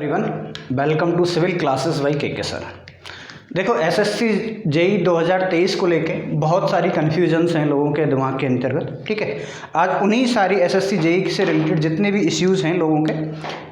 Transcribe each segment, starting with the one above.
Everyone, welcome to civil classes by K sir. देखो SSC JE 2023 को लेके बहुत सारी कन्फ्यूजन्स हैं लोगों के दिमाग के अंतर्गत। ठीक है, आज उन्हीं सारी एसएससी जेई से रिलेटेड जितने भी इश्यूज़ हैं लोगों के,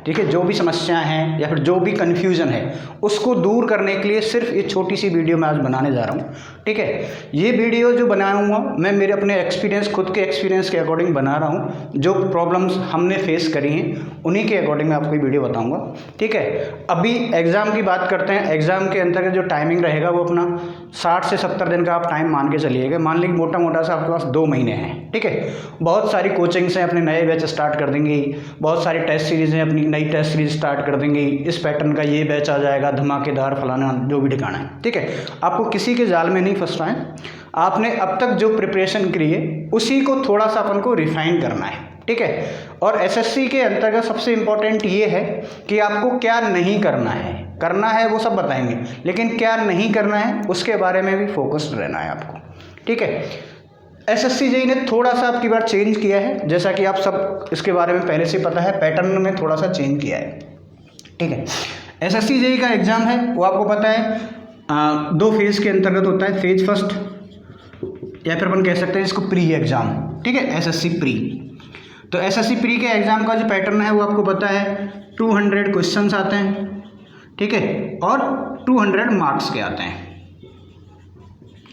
ठीक है, जो भी समस्याएं हैं या फिर जो भी कन्फ्यूज़न है उसको दूर करने के लिए सिर्फ ये छोटी सी वीडियो मैं आज बनाने जा रहा हूँ। ठीक है, ये वीडियो जो बनाऊँगा मैं मेरे अपने एक्सपीरियंस, खुद के एक्सपीरियंस के अकॉर्डिंग बना रहा हूँ। जो प्रॉब्लम्स हमने फेस करी हैं उन्हीं के अकॉर्डिंग मैं आपको ये वीडियो बताऊँगा। ठीक है, अभी एग्ज़ाम की बात करते हैं। एग्ज़ाम के अंतर्गत जो टाइमिंग रहेगा वो अपना 60 से 70 दिन का आप टाइम मान के चलिएगा। मान लीजिए मोटा मोटा सा आपके पास 2 महीने हैं। ठीक है, बहुत सारी कोचिंग्स हैं, अपने नए बैच स्टार्ट कर देंगे, बहुत सारी टेस्ट सीरीज़ हैं, अपनी नई टेस्ट सीरीज स्टार्ट कर देंगे। इस पैटर्न का ये बैच आ जाएगा, धमाकेदार फलाना जो भी ठिकाना है। ठीक है, आपको किसी के जाल में नहीं फंसना है। आपने अब तक जो प्रिपरेशन करी है उसी को थोड़ा सा अपन को रिफाइन करना है। ठीक है, और एसएससी के अंतर्गत सबसे इम्पोर्टेंट ये है कि आपको क्या नहीं करना है वो सब बताएंगे, लेकिन क्या नहीं करना है उसके बारे में भी फोकस्ड रहना है आपको। ठीक है, एसएससी जेई ने थोड़ा सा आपकी बार चेंज किया है, जैसा कि आप सब इसके बारे में पहले से पता है, पैटर्न में थोड़ा सा चेंज किया है। ठीक है, एसएससी जेई का एग्ज़ाम है वो आपको पता है 2 फेज़ के अंतर्गत होता है। फेज फर्स्ट या फिर अपन कह सकते हैं इसको प्री एग्ज़ाम। ठीक है, एसएससी प्री। तो एसएससी प्री के एग्ज़ाम का जो पैटर्न है वो आपको पता है 200 क्वेश्चंस आते हैं। ठीक है, और 200 मार्क्स के आते हैं,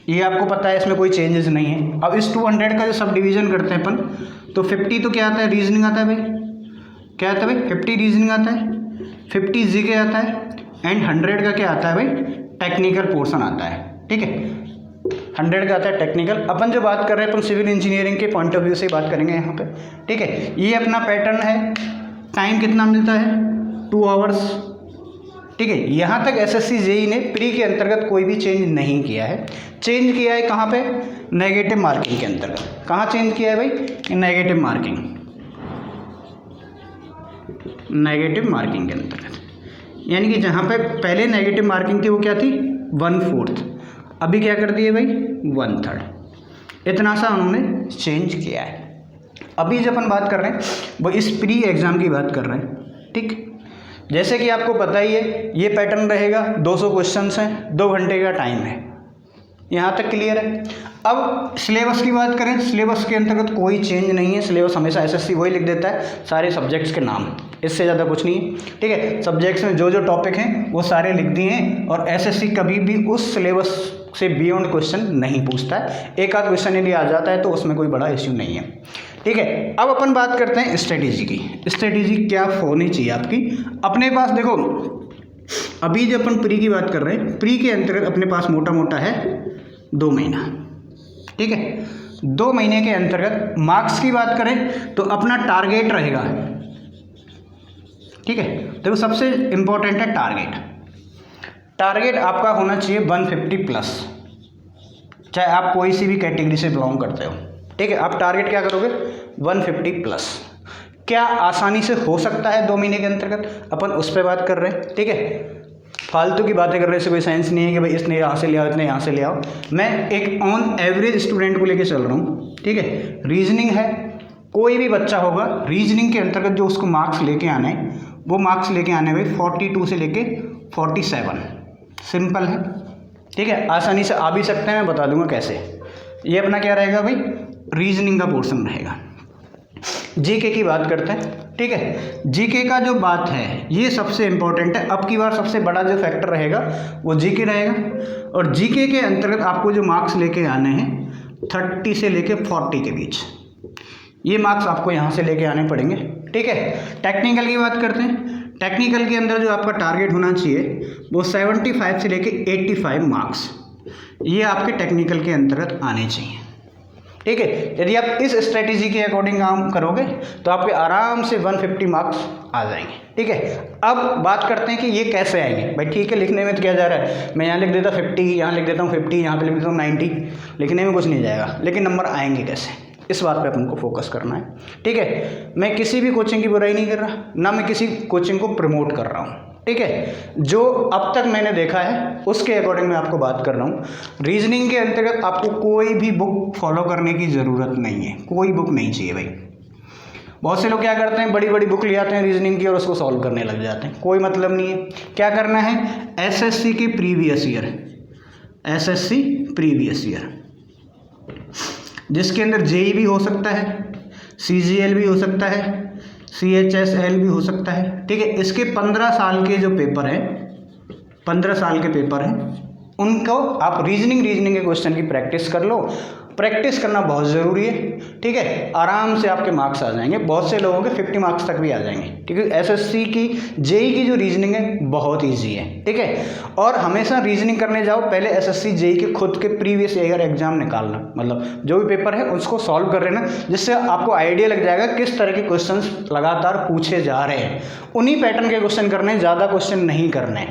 ये आपको पता है, इसमें कोई चेंजेस नहीं है। अब इस 200 का जो सब डिवीज़न करते हैं अपन, तो 50 तो क्या आता है, रीजनिंग आता है भाई। क्या आता है भाई, 50 रीजनिंग आता है, 50 जीके आता है, एंड 100 का क्या आता है भाई, टेक्निकल पोर्शन आता है। ठीक है, 100 का आता है टेक्निकल। अपन जो बात कर रहे हैं अपन सिविल इंजीनियरिंग के पॉइंट ऑफ व्यू से बात करेंगे यहाँ पे। ठीक है, ये अपना पैटर्न है। टाइम कितना मिलता है, 2 आवर्स। ठीक है, यहाँ तक एसएससी जेई ने प्री के अंतर्गत कोई भी चेंज नहीं किया है। चेंज किया है कहाँ पे, नेगेटिव मार्किंग के अंतर्गत। कहाँ चेंज किया है भाई, नेगेटिव मार्किंग, नेगेटिव मार्किंग के अंतर्गत। यानी कि जहाँ पे पहले नेगेटिव मार्किंग थी वो क्या थी, 1/4, अभी क्या कर दिए भाई 1/3। इतना सा उन्होंने चेंज किया है। अभी जब अपन बात कर रहे हैं वो इस प्री एग्ज़ाम की बात कर रहे हैं। ठीक, जैसे कि आपको पता ही है ये पैटर्न रहेगा, 200 क्वेश्चंस हैं, 2 घंटे का टाइम है। यहाँ तक क्लियर है। अब सिलेबस की बात करें, सिलेबस के अंतर्गत कोई चेंज नहीं है। सिलेबस हमेशा एसएससी वही लिख देता है, सारे सब्जेक्ट्स के नाम, इससे ज़्यादा कुछ नहीं है। ठीक है, सब्जेक्ट्स में जो जो टॉपिक हैं वो सारे लिख दिए हैं, और एसएससी कभी भी उस सिलेबस से बियॉन्ड क्वेश्चन नहीं पूछता है। एक आध क्वेश्चन यदि आ जाता है तो उसमें कोई बड़ा इश्यू नहीं है। ठीक है, अब अपन बात करते हैं स्ट्रेटेजी की। स्ट्रेटेजी क्या होनी चाहिए आपकी अपने पास। देखो अभी जब अपन प्री की बात कर रहे हैं, प्री के अंतर्गत अपने पास मोटा मोटा है 2 महीना। ठीक है, 2 महीने के अंतर्गत मार्क्स की बात करें तो अपना टारगेट रहेगा। ठीक है, देखो सबसे इंपॉर्टेंट है टारगेट। टारगेट आपका होना चाहिए 150 प्लस, चाहे आप कोई सी भी कैटेगरी से बिलोंग करते हो। ठीक है, आप टारगेट क्या करोगे, 150 प्लस। क्या आसानी से हो सकता है 2 महीने के अंतर्गत, अपन उस पर बात कर रहे हैं। ठीक है, फालतू की बातें करने से कोई सेंस नहीं है कि भाई इसने यहाँ से ले आओ, इतने यहाँ से ले आओ। मैं एक ऑन एवरेज स्टूडेंट को लेके चल रहा हूँ। ठीक है, रीजनिंग है, कोई भी बच्चा होगा रीजनिंग के अंतर्गत जो उसको मार्क्स लेके आने हैं वो मार्क्स लेके आने भाई 42 से लेके 47। सिंपल है। ठीक है, आसानी से आ भी सकते हैं, मैं बता दूंगा कैसे। ये अपना क्या रहेगा भाई, रीजनिंग का पोर्शन रहेगा। जीके की बात करते हैं। ठीक है, जीके का जो बात है ये सबसे इम्पोर्टेंट है। अब की बार सबसे बड़ा जो फैक्टर रहेगा वो जीके रहेगा, और जीके के अंतर्गत आपको जो मार्क्स लेके आने हैं 30 से लेके 40 के बीच, ये मार्क्स आपको यहाँ से लेके आने पड़ेंगे। ठीक है, टेक्निकल की बात करते हैं। टेक्निकल के अंदर जो आपका टारगेट होना चाहिए वो 75 से लेके 85 मार्क्स, ये आपके टेक्निकल के अंतर्गत आने चाहिए। ठीक है, यदि आप इस स्ट्रेटेजी के अकॉर्डिंग काम करोगे तो आपके आराम से 150 मार्क्स आ जाएंगे। ठीक है, अब बात करते हैं कि ये कैसे आएंगे भाई। ठीक है, लिखने में तो क्या जा रहा है, मैं यहाँ लिख देता 50, यहाँ लिख देता हूँ 50, यहाँ पे लिख देता हूँ 90, लिखने में कुछ नहीं जाएगा, लेकिन नंबर आएंगे कैसे, इस बात पे अपन को फोकस करना है। ठीक है, मैं किसी भी कोचिंग की बुराई नहीं कर रहा, ना मैं किसी कोचिंग को प्रमोट कर रहा हूँ। ठीक है, जो अब तक मैंने देखा है उसके अकॉर्डिंग मैं आपको बात कर रहा हूँ। रीजनिंग के अंतर्गत आपको कोई भी बुक फॉलो करने की ज़रूरत नहीं है, कोई बुक नहीं चाहिए भाई। बहुत से लोग क्या करते हैं, बड़ी बड़ी बुक ले आते हैं रीजनिंग की और उसको सॉल्व करने लग जाते हैं, कोई मतलब नहीं है। क्या करना है, एसएससी के previous year, SSC previous year, जिसके अंदर जेई भी हो सकता है, सीजीएल भी हो सकता है, सीएचएसएल भी हो सकता है, ठीक है। इसके 15 साल के जो पेपर हैं, 15 साल के पेपर हैं, उनको आप रीजनिंग के क्वेश्चन की प्रैक्टिस कर लो। प्रैक्टिस करना बहुत ज़रूरी है, ठीक है। आराम से आपके मार्क्स आ जाएंगे, बहुत से लोगों के 50 मार्क्स तक भी आ जाएंगे, ठीक है। एसएससी की जेई की जो रीजनिंग है बहुत इजी है, ठीक है। और हमेशा रीजनिंग करने जाओ पहले एसएससी जेई के खुद के प्रीवियस ईयर एग्जाम निकालना, मतलब जो भी पेपर है उसको सॉल्व कर लेना, जिससे आपको आइडिया लग जाएगा किस तरह के क्वेश्चन लगातार पूछे जा रहे हैं। उन्हीं पैटर्न के क्वेश्चन करने, ज़्यादा क्वेश्चन नहीं करने,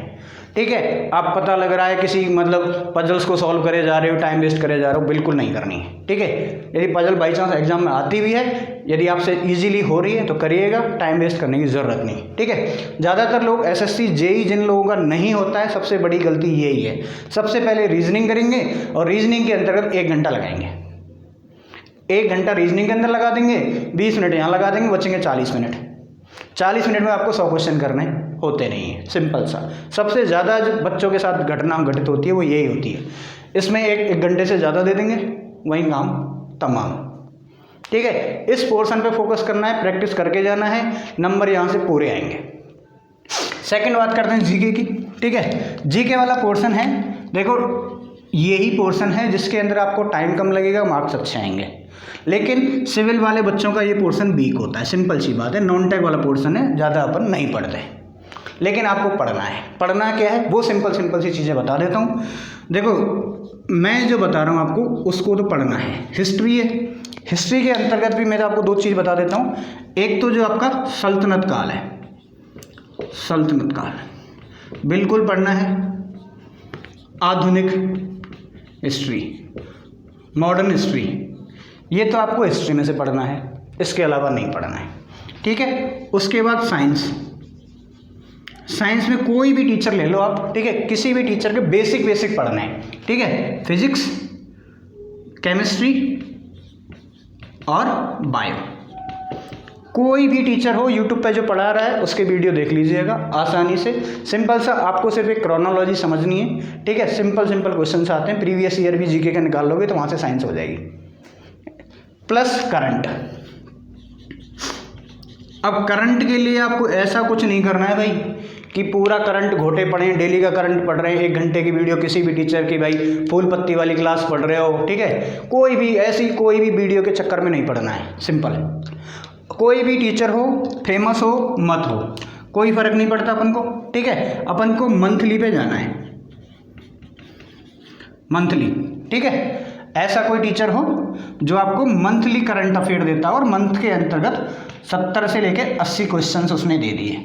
ठीक है। आप पता लग रहा है किसी मतलब पजल्स को सॉल्व करे जा रहे हो, टाइम वेस्ट करे जा रहे हो, बिल्कुल नहीं करनी है, ठीक है। यदि पजल बाई चांस एग्जाम में आती भी है, यदि आपसे इजीली हो रही है तो करिएगा, टाइम वेस्ट करने की ज़रूरत नहीं, ठीक है। ज़्यादातर लोग एसएससी जेई जिन लोगों का नहीं होता है, सबसे बड़ी गलती यही है। सबसे पहले रीजनिंग करेंगे और रीजनिंग के अंतर्गत 1 घंटा लगाएंगे, 1 घंटा रीजनिंग के अंदर लगा देंगे, 20 मिनट यहाँ लगा देंगे, बचेंगे 40 मिनट। 40 मिनट में आपको 100 क्वेश्चन करने होते नहीं है, सिंपल सा। सबसे ज़्यादा जो बच्चों के साथ घटना घटित होती है वो यही होती है। इसमें एक घंटे से ज़्यादा दे देंगे, वही काम तमाम, ठीक है। इस पोर्शन पे फोकस करना है, प्रैक्टिस करके जाना है, नंबर यहाँ से पूरे आएंगे। सेकंड बात करते हैं जीके की, ठीक है। जीके वाला पोर्शन है, देखो यही पोर्शन है जिसके अंदर आपको टाइम कम लगेगा, मार्क्स अच्छे आएंगे। लेकिन सिविल वाले बच्चों का ये पोर्शन वीक होता है, सिंपल सी बात है। नॉन टेक वाला पोर्शन है, ज़्यादा अपन नहीं पढ़ते, लेकिन आपको पढ़ना है। पढ़ना क्या है वो सिंपल सी चीज़ें बता देता हूँ। देखो मैं जो बता रहा हूँ आपको उसको तो पढ़ना है। हिस्ट्री है, हिस्ट्री के अंतर्गत भी मैं आपको 2 चीज़ बता देता हूँ। एक तो जो आपका सल्तनत काल है, सल्तनत काल बिल्कुल पढ़ना है। आधुनिक हिस्ट्री, मॉडर्न हिस्ट्री, ये तो आपको हिस्ट्री में से पढ़ना है, इसके अलावा नहीं पढ़ना है, ठीक है। उसके बाद साइंस, साइंस में कोई भी टीचर ले लो आप, ठीक है। किसी भी टीचर के बेसिक पढ़ना है, ठीक है। फिजिक्स, केमिस्ट्री और बायो, कोई भी टीचर हो यूट्यूब पे जो पढ़ा रहा है उसके वीडियो देख लीजिएगा आसानी से। सिंपल सा, आपको सिर्फ एक क्रोनोलॉजी समझनी है, ठीक है। सिंपल क्वेश्चन आते हैं, प्रीवियस ईयर भी जीके का निकाल लोगे तो वहाँ से साइंस हो जाएगी। Plus current. अब करंट के लिए आपको ऐसा कुछ नहीं करना है भाई कि पूरा करंट घोटे पढ़ें, डेली का करंट पढ़ रहे हैं, 1 घंटे की वीडियो किसी भी टीचर की भाई फूल पत्ती वाली क्लास पढ़ रहे हो, ठीक है। कोई भी ऐसी कोई भी वीडियो के चक्कर में नहीं पढ़ना है, सिंपल। कोई भी टीचर हो, फेमस हो मत हो, कोई फर्क नहीं पड़ता अपन को, ठीक है। अपन को मंथली पे जाना है, मंथली, ठीक है। ऐसा कोई टीचर हो जो आपको मंथली करंट अफेयर देता है और मंथ के अंतर्गत 70 से लेके 80 क्वेश्चंस उसने दे दिए,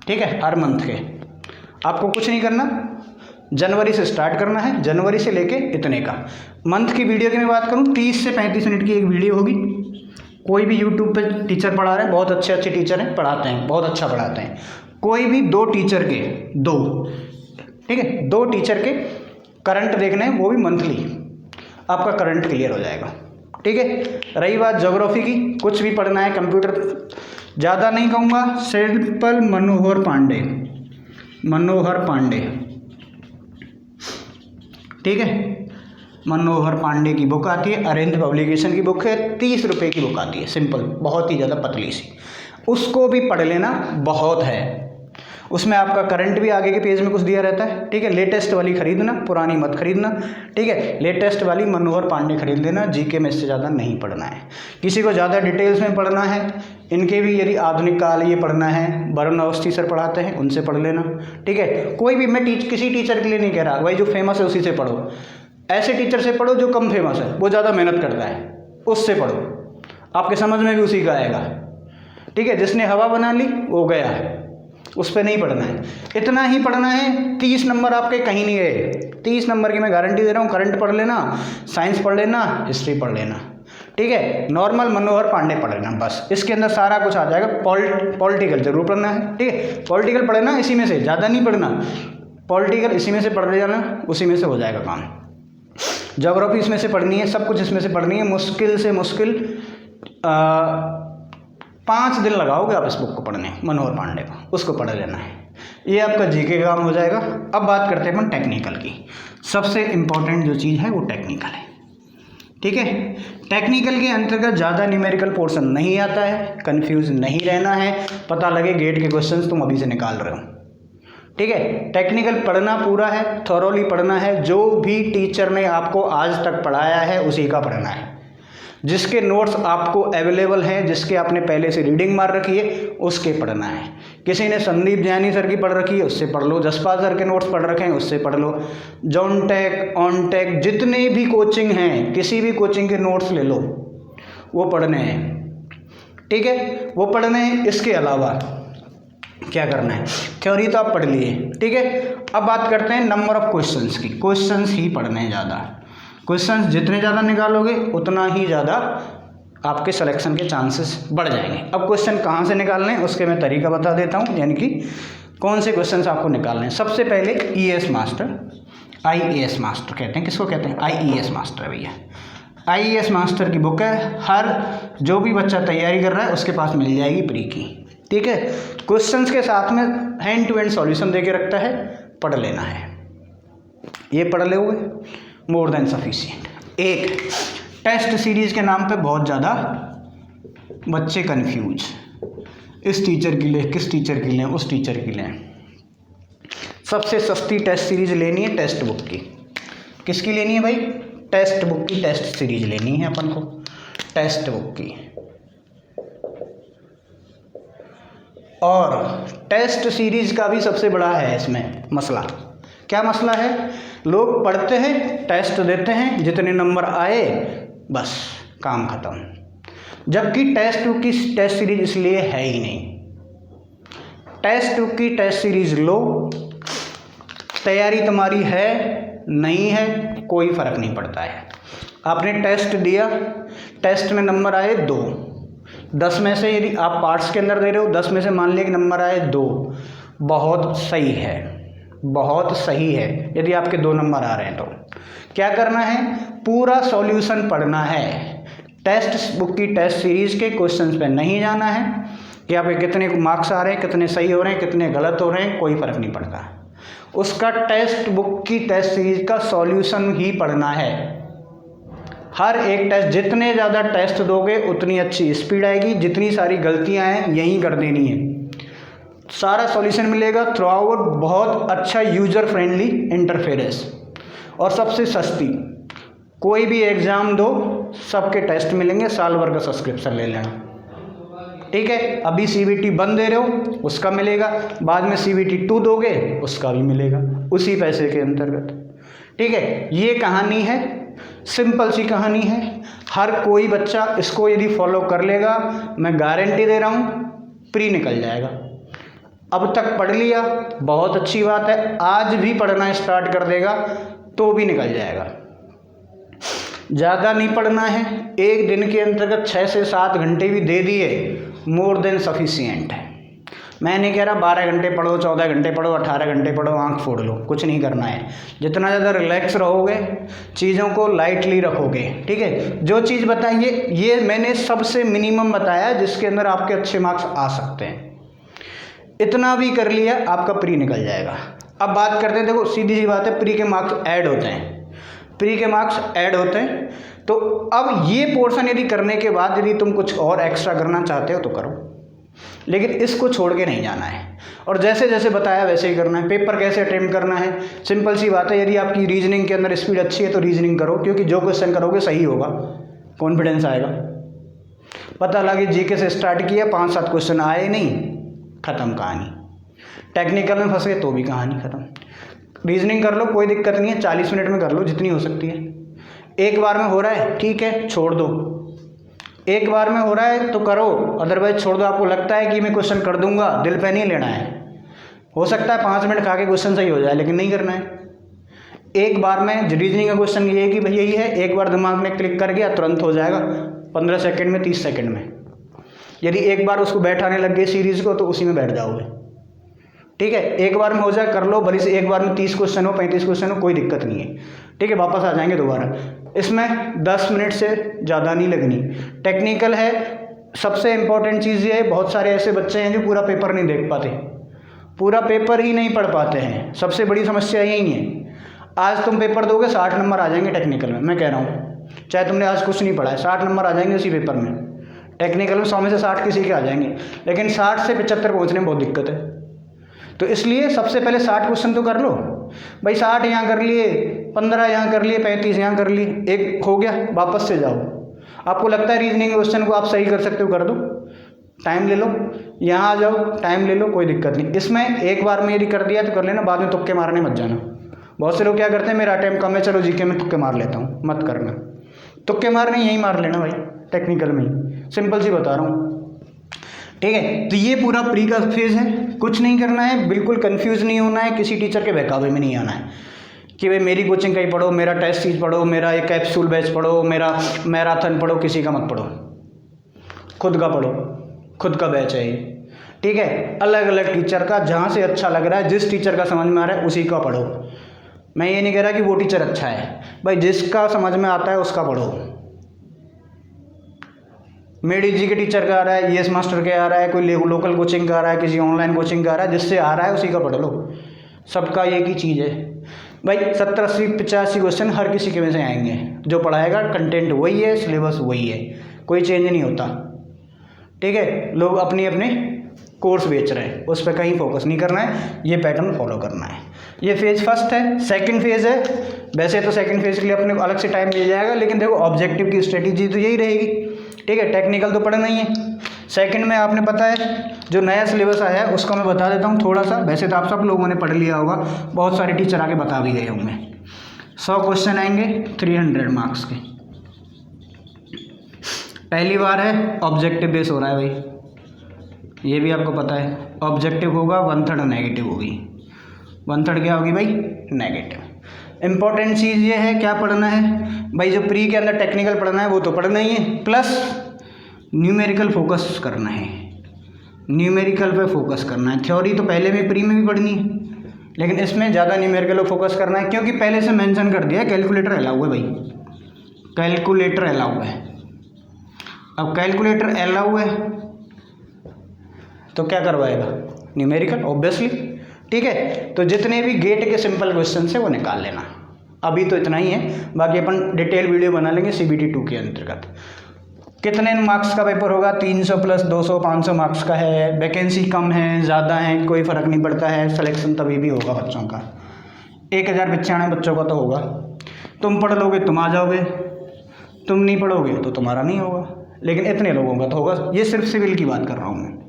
ठीक है, हर मंथ के। आपको कुछ नहीं करना, जनवरी से स्टार्ट करना है, जनवरी से लेके इतने का। मंथ की वीडियो की मैं बात करूं 30 से 35 मिनट की एक वीडियो होगी। कोई भी यूट्यूब पे टीचर पढ़ा रहे हैं, बहुत अच्छे टीचर हैं, पढ़ाते हैं, बहुत अच्छा पढ़ाते हैं। कोई भी 2 टीचर के 2, ठीक है, 2 टीचर के करंट देखना है, वो भी मंथली, आपका करंट क्लियर हो जाएगा, ठीक है। रही बात ज्योग्राफी की, कुछ भी पढ़ना है, कंप्यूटर ज़्यादा नहीं कहूँगा, सिंपल मनोहर पांडे, ठीक है। मनोहर पांडे की बुक आती है, अरेंज पब्लिकेशन की बुक है, 30 रुपये की बुक आती है, सिंपल, बहुत ही ज़्यादा पतली सी। उसको भी पढ़ लेना, बहुत है। उसमें आपका करंट भी आगे के पेज में कुछ दिया रहता है, ठीक है। लेटेस्ट वाली खरीदना, पुरानी मत खरीदना, ठीक है। लेटेस्ट वाली मनोहर पांडे खरीद लेना, जीके में इससे ज़्यादा नहीं पढ़ना है। किसी को ज़्यादा डिटेल्स में पढ़ना है, इनके भी यदि आधुनिक काल ये पढ़ना है, वरुण अवस्थी सर पढ़ाते हैं, उनसे पढ़ लेना, ठीक है। कोई भी, मैं किसी टीचर के लिए नहीं कह रहा, भाई जो फेमस है उसी से पढ़ो। ऐसे टीचर से पढ़ो जो कम फेमस है, वो ज़्यादा मेहनत करता है, उससे पढ़ो, आपके समझ में भी उसी का आएगा, ठीक है। जिसने हवा बना ली वो गया है, उस पर नहीं पढ़ना है, इतना ही पढ़ना है। 30 नंबर आपके कहीं नहीं गए, 30 नंबर की मैं गारंटी दे रहा हूँ। करंट पढ़ लेना, साइंस पढ़ लेना, हिस्ट्री पढ़ लेना, ठीक है। नॉर्मल मनोहर पांडे पढ़ लेना, बस। इसके अंदर सारा कुछ आ जाएगा। पॉलिटिकल जरूर पढ़ना है, ठीक है। पॉलिटिकल पढ़ना इसी में से, ज़्यादा नहीं पढ़ना, पॉलिटिकल इसी में से पढ़ ले जाना, उसी में से हो जाएगा काम। ज्योग्राफी इसमें से पढ़नी है, सब कुछ इसमें से पढ़नी है। मुश्किल से मुश्किल 5 दिन लगाओगे आप इस बुक को पढ़ने, मनोहर पांडे को, उसको पढ़ लेना है। ये आपका जीके का काम हो जाएगा। अब बात करते हैं अपन टेक्निकल की। सबसे इम्पोर्टेंट जो चीज़ है वो टेक्निकल है, ठीक है। टेक्निकल के अंतर्गत ज़्यादा न्यूमेरिकल पोर्शन नहीं आता है, कंफ्यूज नहीं रहना है, पता लगे गेट के क्वेश्चंस तुम अभी से निकाल रहे हो, ठीक है। टेक्निकल पढ़ना पूरा है, थॉरोली पढ़ना है, जो भी टीचर ने आपको आज तक पढ़ाया है उसी का पढ़ना है। जिसके नोट्स आपको अवेलेबल हैं, जिसके आपने पहले से रीडिंग मार रखी है, उसके पढ़ना है। किसी ने संदीप जैनी सर की पढ़ रखी है, उससे पढ़ लो। जसपाल सर के नोट्स पढ़ रखे हैं, उससे पढ़ लो। जॉन टेक, ऑन टेक, जितने भी कोचिंग हैं, किसी भी कोचिंग के नोट्स ले लो, वो पढ़ने हैं, ठीक है, वो पढ़ने हैं। इसके अलावा क्या करना है, थ्योरी तो आप पढ़ लिए, ठीक है। अब बात करते हैं नंबर ऑफ क्वेश्चंस की। क्वेश्चंस ही पढ़ने हैं ज़्यादा। क्वेश्चंस जितने ज़्यादा निकालोगे उतना ही ज़्यादा आपके सिलेक्शन के चांसेस बढ़ जाएंगे। अब क्वेश्चन कहाँ से निकालने हैं उसके मैं तरीका बता देता हूँ, यानी कि कौन से क्वेश्चंस आपको निकालने हैं। सबसे पहले ईएस मास्टर, आईएएस मास्टर कहते हैं, किसको कहते हैं, आईएएस मास्टर है भैया। आईएएस मास्टर की बुक है, हर जो भी बच्चा तैयारी कर रहा है उसके पास मिल जाएगी प्री की, ठीक है। क्वेश्चंस के साथ में हैंड टू हैंड सॉल्यूशन दे के रखता है, पढ़ लेना है। ये पढ़ लोगे मोर देन सफिशिएंट। एक टेस्ट सीरीज के नाम पे बहुत ज़्यादा बच्चे कंफ्यूज, इस टीचर की ले, किस टीचर की लें, उस टीचर की लें। सबसे सस्ती टेस्ट सीरीज लेनी है टेक्स्ट बुक की। किसकी लेनी है भाई, टेक्स्ट बुक की टेस्ट सीरीज लेनी है अपन को, टेक्स्ट बुक की। और टेस्ट सीरीज का भी सबसे बड़ा है इसमें मसला। क्या मसला है, लोग पढ़ते हैं, टेस्ट देते हैं, जितने नंबर आए बस काम खत्म। जबकि टेस्ट टू की टेस्ट सीरीज इसलिए है ही नहीं। टेस्ट टू की टेस्ट सीरीज लो, तैयारी तुम्हारी है नहीं है कोई फ़र्क नहीं पड़ता है। आपने टेस्ट दिया, टेस्ट में नंबर आए 2, 10 में से यदि आप पार्ट्स के अंदर दे रहे हो, 10 में से मान लिया कि नंबर आए 2, बहुत सही है, बहुत सही है। यदि आपके 2 नंबर आ रहे हैं तो क्या करना है, पूरा सॉल्यूशन पढ़ना है। टेस्ट बुक की टेस्ट सीरीज के क्वेश्चंस पे नहीं जाना है कि आपके कितने मार्क्स आ रहे हैं, कितने सही हो रहे हैं, कितने गलत हो रहे हैं, कोई फ़र्क नहीं पड़ता। उसका टेस्ट बुक की टेस्ट सीरीज का सॉल्यूशन ही पढ़ना है। हर एक टेस्ट, जितने ज़्यादा टेस्ट दोगे उतनी अच्छी स्पीड आएगी, जितनी सारी गलतियाँ हैं यहीं कर देनी है, सारा सॉल्यूशन मिलेगा थ्रू आउट। बहुत अच्छा यूज़र फ्रेंडली इंटरफेरेंस और सबसे सस्ती। कोई भी एग्ज़ाम दो, सबके टेस्ट मिलेंगे, साल भर का सब्सक्रिप्शन ले लेना, ठीक है। अभी CBT 1 दे रहे हो उसका मिलेगा, बाद में CBT 2 दोगे उसका भी मिलेगा, उसी पैसे के अंतर्गत, ठीक है। ये कहानी है, सिंपल सी कहानी है। हर कोई बच्चा इसको यदि फॉलो कर लेगा, मैं गारंटी दे रहा हूँ प्री निकल जाएगा। अब तक पढ़ लिया बहुत अच्छी बात है, आज भी पढ़ना स्टार्ट कर देगा तो भी निकल जाएगा। ज़्यादा नहीं पढ़ना है, एक दिन के अंतर्गत 6 से 7 घंटे भी दे दिए मोर देन सफिशिएंट है। मैं नहीं कह रहा 12 घंटे पढ़ो, 14 घंटे पढ़ो, 18 घंटे पढ़ो, आंख फोड़ लो, कुछ नहीं करना है। जितना ज़्यादा रिलैक्स रहोगे, चीज़ों को लाइटली रखोगे, ठीक है। जो चीज़ बताएंगे ये मैंने सबसे मिनिमम बताया जिसके अंदर आपके अच्छे मार्क्स आ सकते हैं। इतना भी कर लिया आपका प्री निकल जाएगा। अब बात करते हैं, देखो सीधी सी बात है, प्री के मार्क्स ऐड होते हैं, प्री के मार्क्स ऐड होते हैं। तो अब ये पोर्शन यदि करने के बाद यदि तुम कुछ और एक्स्ट्रा करना चाहते हो तो करो, लेकिन इसको छोड़ के नहीं जाना है। और जैसे जैसे बताया वैसे ही करना है। पेपर कैसे अटेम्प्ट करना है, सिंपल सी बात है। यदि आपकी रीजनिंग के अंदर स्पीड अच्छी है तो रीजनिंग करो, क्योंकि जो क्वेश्चन करोगे सही होगा, कॉन्फिडेंस आएगा। पता लगे जीके से स्टार्ट किया, 5-7 क्वेश्चन आए नहीं, ख़त्म कहानी। टेक्निकल में फंस गए तो भी कहानी ख़त्म। रीजनिंग कर लो, कोई दिक्कत नहीं है, 40 मिनट में कर लो जितनी हो सकती है। एक बार में हो रहा है ठीक है, छोड़ दो। एक बार में हो रहा है तो करो, अदरवाइज छोड़ दो। आपको लगता है कि मैं क्वेश्चन कर दूंगा, दिल पे नहीं लेना है। हो सकता है 5 मिनट खा के क्वेश्चन सही हो जाए, लेकिन नहीं करना है। एक बार में रीजनिंग का क्वेश्चन ये है कि भाई यही है, एक बार दिमाग में क्लिक कर गया तुरंत हो जाएगा, 15 सेकंड में, 30 सेकंड में। यदि एक बार उसको बैठाने लग गए सीरीज़ को तो उसी में बैठ जाओगे, ठीक है। एक बार में हो जाए कर लो, भले से एक बार में 30 क्वेश्चन हो, 35 क्वेश्चन हो, कोई दिक्कत नहीं है, ठीक है। वापस आ जाएंगे दोबारा। इसमें 10 मिनट से ज़्यादा नहीं लगनी। टेक्निकल है, सबसे इम्पोर्टेंट चीज़ ये है, बहुत सारे ऐसे बच्चे हैं जो पूरा पेपर नहीं देख पाते, पूरा पेपर ही नहीं पढ़ पाते हैं। सबसे बड़ी समस्या यही है। आज तुम पेपर दोगे 60 नंबर आ जाएंगे टेक्निकल में, मैं कह रहा हूँ, चाहे तुमने आज कुछ नहीं पढ़ा है, 60 नंबर आ जाएंगे उसी पेपर में। टेक्निकल में 100 में से 60 किसी के आ जाएंगे, लेकिन 60 से 75 पहुँचने में बहुत दिक्कत है। तो इसलिए सबसे पहले 60 क्वेश्चन तो कर लो भाई। 60 यहाँ कर लिए, 15 यहाँ कर लिए, 35 यहाँ कर लिए, एक हो गया, वापस से जाओ। आपको लगता है रीजनिंग क्वेश्चन को आप सही कर सकते हो, कर दो, टाइम ले लो, यहाँ आ जाओ, टाइम ले लो, कोई दिक्कत नहीं। इसमें एक बार में यदि कर दिया तो कर लेना, बाद में तुक्के मारने मत जाना। बहुत से लोग क्या करते हैं, मेरा टाइम कम है, चलो जीके में तुक्के मार लेता हूँ, मत करना। तुक्के मारने यहीं मार लेना भाई, टेक्निकल में ही, सिंपल सी बता रहा हूँ, ठीक है। तो ये पूरा प्री का फेज़ है, कुछ नहीं करना है, बिल्कुल कंफ्यूज नहीं होना है, किसी टीचर के बहकावे में नहीं आना है कि भाई मेरी कोचिंग का ही पढ़ो, मेरा टेस्ट सीरीज पढ़ो, मेरा एक कैप्सूल बैच पढ़ो, मेरा मैराथन पढ़ो, किसी का मत पढ़ो, खुद का पढ़ो, खुद का बैच है ये, ठीक है। अलग अलग टीचर का, जहाँ से अच्छा लग रहा है, जिस टीचर का समझ में आ रहा है उसी का पढ़ो। मैं ये नहीं कह रहा कि वो टीचर अच्छा है भाई, जिसका समझ में आता है उसका पढ़ो। मेडी जी के टीचर का आ रहा है, ईएस मास्टर के आ रहा है, कोई लोकल कोचिंग का आ रहा है, किसी ऑनलाइन कोचिंग का आ रहा है, जिससे आ रहा है उसी का पढ़ लो। सबका एक ही चीज़ है भाई, 70 80 85 क्वेश्चन हर किसी के में से आएंगे। जो पढ़ाएगा कंटेंट वही है, सिलेबस वही है, कोई चेंज नहीं होता, ठीक है। लोग अपनी अपने कोर्स बेच रहे हैं, उस पर कहीं फोकस नहीं करना है, ये पैटर्न फॉलो करना है। ये फेज़ फर्स्ट है। सेकंड फेज़ है, वैसे तो सेकंड फेज़ के लिए अपने को अलग से टाइम मिल जाएगा, लेकिन देखो ऑब्जेक्टिव की स्ट्रेटेजी तो यही रहेगी, ठीक है। टेक्निकल तो पढ़ना ही है। सेकंड में आपने पता है जो नया सिलेबस आया है उसका मैं बता देता हूँ थोड़ा सा। वैसे तो आप सब लोगों ने पढ़ लिया होगा, बहुत सारे टीचर आके बता भी गए होंगे। 100 क्वेश्चन आएंगे 300 मार्क्स के। पहली बार है ऑब्जेक्टिव बेस हो रहा है भाई, ये भी आपको पता है। ऑब्जेक्टिव होगा 1/3 नेगेटिव होगी। 1/3 क्या होगी भाई? नेगेटिव। इंपॉर्टेंट चीज़ ये है, क्या पढ़ना है भाई, जो प्री के अंदर टेक्निकल पढ़ना है वो तो पढ़ना ही है, प्लस न्यूमेरिकल फोकस करना है। न्यूमेरिकल पे फोकस करना है। थ्योरी तो पहले भी प्री में भी पढ़नी है, लेकिन इसमें ज़्यादा न्यूमेरिकल फोकस करना है, क्योंकि पहले से मेंशन कर दिया है कैलकुलेटर अलाउ है भाई, कैलकुलेटर अलाउ है। अब कैलकुलेटर अलाउ है तो क्या करवाएगा? न्यूमेरिकल ऑब्वियसली, ठीक है। तो जितने भी गेट के सिंपल क्वेश्चन है वो निकाल लेना। अभी तो इतना ही है, बाकी अपन डिटेल वीडियो बना लेंगे CBT 2 के अंतर्गत। कितने मार्क्स का पेपर होगा? 300 प्लस 200 500 मार्क्स का है। वैकेंसी कम है ज़्यादा है कोई फ़र्क नहीं पड़ता है, सिलेक्शन तभी भी होगा बच्चों का। 1095 बच्चों का तो होगा। तुम पढ़ लोगे तुम आ जाओगे, तुम नहीं पढ़ोगे तो तुम्हारा नहीं होगा, लेकिन इतने लोगों का तो होगा। ये सिर्फ सिविल की बात कर रहा हूँ मैं,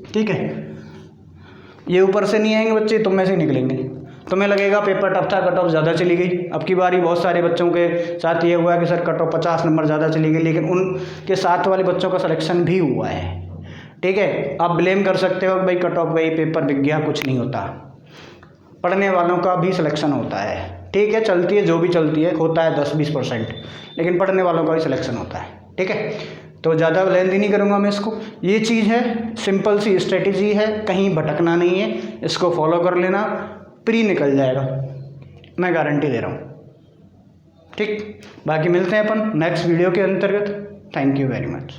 ठीक है। ये ऊपर से नहीं आएंगे बच्चे, तुम में से निकलेंगे। तुम्हें लगेगा पेपर टफ था, कट ऑफ ज़्यादा चली गई। अब की बारी बहुत सारे बच्चों के साथ ये हुआ है कि सर कट ऑफ 50 नंबर ज़्यादा चली गई, लेकिन उनके साथ वाले बच्चों का सिलेक्शन भी हुआ है, ठीक है। आप ब्लेम कर सकते हो भाई कट ऑफ गई, पेपर बिक गया, कुछ नहीं होता। पढ़ने वालों का भी सिलेक्शन होता है, ठीक है। चलती है जो भी चलती है, होता है 10-20%, लेकिन पढ़ने वालों का भी सिलेक्शन होता है, ठीक है। तो ज़्यादा लेंदी नहीं करूँगा मैं इसको। ये चीज़ है, सिंपल सी स्ट्रेटेजी है, कहीं भटकना नहीं है, इसको फॉलो कर लेना, प्री निकल जाएगा, मैं गारंटी दे रहा हूँ, ठीक। बाकी मिलते हैं अपन नेक्स्ट वीडियो के अंतर्गत। Thank you very much.